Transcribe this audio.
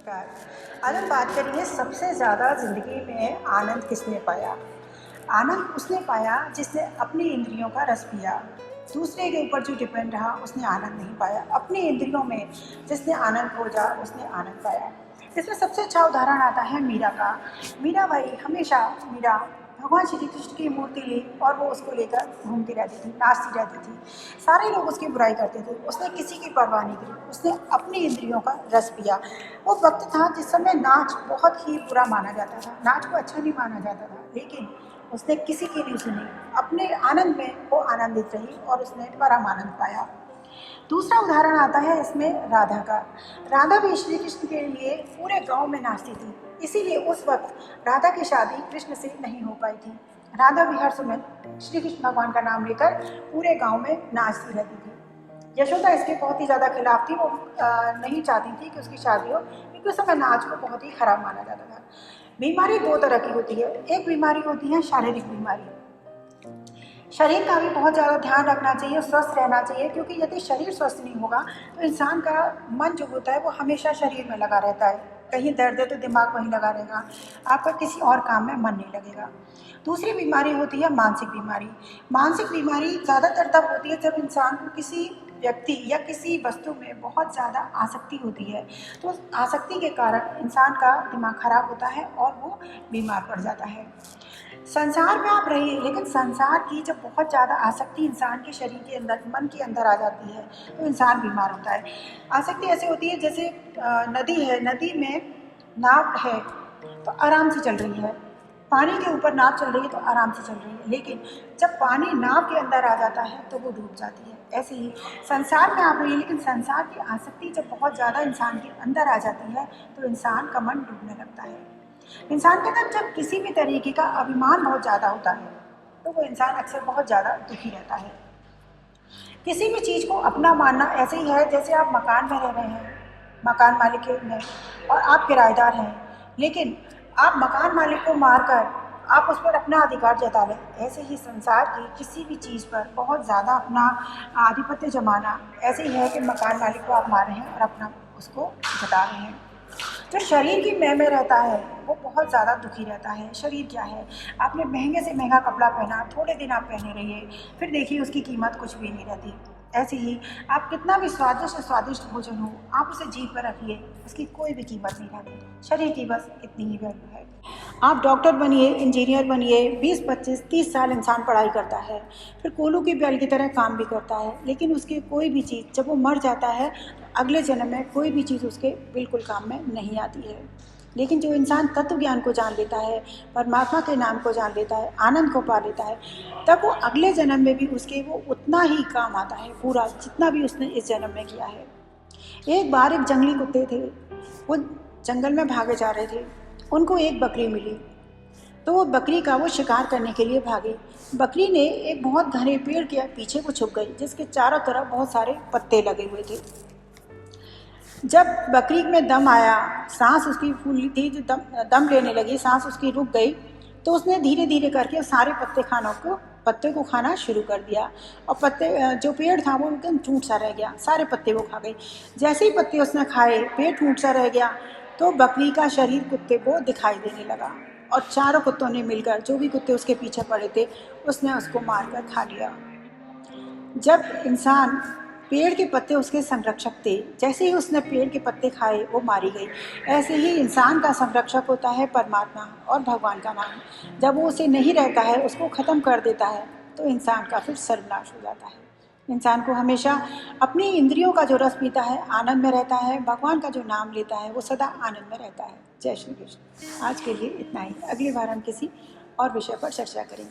नमस्कार। आज हम बात करेंगे सबसे ज़्यादा ज़िंदगी में आनंद किसने पाया। आनंद उसने पाया जिसने अपनी इंद्रियों का रस पिया। दूसरे के ऊपर जो डिपेंड रहा उसने आनंद नहीं पाया। अपनी इंद्रियों में जिसने आनंद खोजा उसने आनंद पाया। इसमें सबसे अच्छा उदाहरण आता है मीरा का। मीरा बाई हमेशा मीरा भगवान श्री कृष्ण की मूर्ति ली और वो उसको लेकर घूमती रहती थी, नाचती रहती थी। सारे लोग उसकी बुराई करते थे, उसने किसी की परवाह नहीं की। उसने अपनी इंद्रियों का रस पिया। वो वक्त था जिस समय नाच बहुत ही बुरा माना जाता था, नाच को अच्छा नहीं माना जाता था, लेकिन उसने किसी की नहीं सुनी। अपने आनंद में वो आनंदित रही और उसने परम आनंद पाया। दूसरा उदाहरण आता है इसमें राधा का। राधा भी श्री कृष्ण के लिए पूरे गांव में नाचती थी, इसीलिए उस वक्त राधा की शादी कृष्ण से नहीं हो पाई थी। राधा भी हर समय श्री कृष्ण भगवान का नाम लेकर पूरे गांव में नाचती रहती थी। यशोदा इसके बहुत ही ज़्यादा खिलाफ थी। वो नहीं चाहती थी कि उसकी शादी हो, क्योंकि उस समय नाच को बहुत ही खराब माना जाता था। बीमारी दो तरह की होती है। एक बीमारी होती है शारीरिक बीमारी। शरीर का भी बहुत ज़्यादा ध्यान रखना चाहिए, स्वस्थ रहना चाहिए, क्योंकि यदि शरीर स्वस्थ नहीं होगा तो इंसान का मन जो होता है वो हमेशा शरीर में लगा रहता है। कहीं दर्द है तो दिमाग वहीं लगा रहेगा, आपका किसी और काम में मन नहीं लगेगा। दूसरी बीमारी होती है मानसिक बीमारी। मानसिक बीमारी ज़्यादातर तब होती है जब इंसान को किसी व्यक्ति या किसी वस्तु में बहुत ज़्यादा आसक्ति होती है। तो उस आसक्ति के कारण इंसान का दिमाग खराब होता है और वो बीमार पड़ जाता है। संसार में आप रहिए, लेकिन संसार की जब बहुत ज़्यादा आसक्ति इंसान के शरीर के अंदर, मन के अंदर आ जाती है तो इंसान बीमार होता है। आसक्ति ऐसे होती है जैसे नदी है, नदी में नाव है तो आराम से चल रही है, पानी के ऊपर नाव चल रही है तो आराम से चल रही है, लेकिन जब पानी नाव के अंदर आ जाता है तो वो डूब जाती है। ऐसे ही संसार में आप रहिए, लेकिन संसार की आसक्ति जब बहुत ज़्यादा इंसान के अंदर आ जाती है तो इंसान का मन डूबने लगता है। इंसान के अंदर जब किसी भी तरीके का अभिमान बहुत ज़्यादा होता है तो वो इंसान अक्सर बहुत ज़्यादा दुखी रहता है। किसी भी चीज़ को अपना मानना ऐसे ही है जैसे आप मकान में रह रहे हैं, मकान मालिक में, और आप किराएदार हैं, लेकिन आप मकान मालिक को मारकर आप उस पर अपना अधिकार जता लें। ऐसे ही संसार की किसी भी चीज़ पर बहुत ज़्यादा अपना आधिपत्य जमाना ऐसे ही है कि मकान मालिक को आप मार रहे हैं और अपना उसको जता रहे हैं। जो शरीर की में रहता है वो बहुत ज़्यादा दुखी रहता है। शरीर क्या है, आपने महंगे से महंगा कपड़ा पहना, थोड़े दिन आप पहने रहिए, फिर देखिए उसकी कीमत कुछ भी नहीं रहती। ऐसे ही आप कितना भी स्वादिष्ट स्वादिष्ट भोजन हो, आप उसे जीभ पर रखिए, उसकी कोई भी कीमत नहीं रहती। शरीर की बस इतनी ही वैल्यू है। आप डॉक्टर बनिए, इंजीनियर बनिए, 20, 25, 30 साल इंसान पढ़ाई करता है, फिर कोलू की बैल की तरह काम भी करता है, लेकिन उसकी कोई भी चीज़ जब वो मर जाता है अगले जन्म में कोई भी चीज़ उसके बिल्कुल काम में नहीं आती है। लेकिन जो इंसान तत्व ज्ञान को जान लेता है, परमात्मा के नाम को जान लेता है, आनंद को पा लेता है, तब वो अगले जन्म में भी उसके वो उतना ही काम आता है, पूरा जितना भी उसने इस जन्म में किया है। एक बार एक जंगली कुत्ते थे, वो जंगल में भागे जा रहे थे। उनको एक बकरी मिली तो वो बकरी का वो शिकार करने के लिए भागे। बकरी ने एक बहुत घने पेड़ के पीछे को छुप गई, जिसके चारों तरफ बहुत सारे पत्ते लगे हुए थे। जब बकरी में दम आया, सांस उसकी फूली थी, जो दम लेने लगी, सांस उसकी रुक गई, तो उसने धीरे धीरे करके सारे पत्ते को खाना शुरू कर दिया। और पत्ते, जो पेड़ था वो एकदम टूट सा रह गया, सारे पत्ते वो खा गई। जैसे ही पत्ते उसने खाए, पेड़ टूट सा रह गया, तो बकरी का शरीर कुत्ते को दिखाई देने लगा, और चारों कुत्तों ने मिलकर, जो भी कुत्ते उसके पीछे पड़े थे, उसने उसको मारकर खा लिया। जब इंसान, पेड़ के पत्ते उसके संरक्षक थे, जैसे ही उसने पेड़ के पत्ते खाए वो मारी गई। ऐसे ही इंसान का संरक्षक होता है परमात्मा और भगवान का नाम। जब वो उसे नहीं रहता है, उसको ख़त्म कर देता है, तो इंसान का फिर सर्वनाश हो जाता है। इंसान को हमेशा अपनी इंद्रियों का जो रस पीता है आनंद में रहता है, भगवान का जो नाम लेता है वो सदा आनंद में रहता है। जय श्री कृष्ण। आज के लिए इतना ही। अगली बार हम किसी और विषय पर चर्चा करेंगे।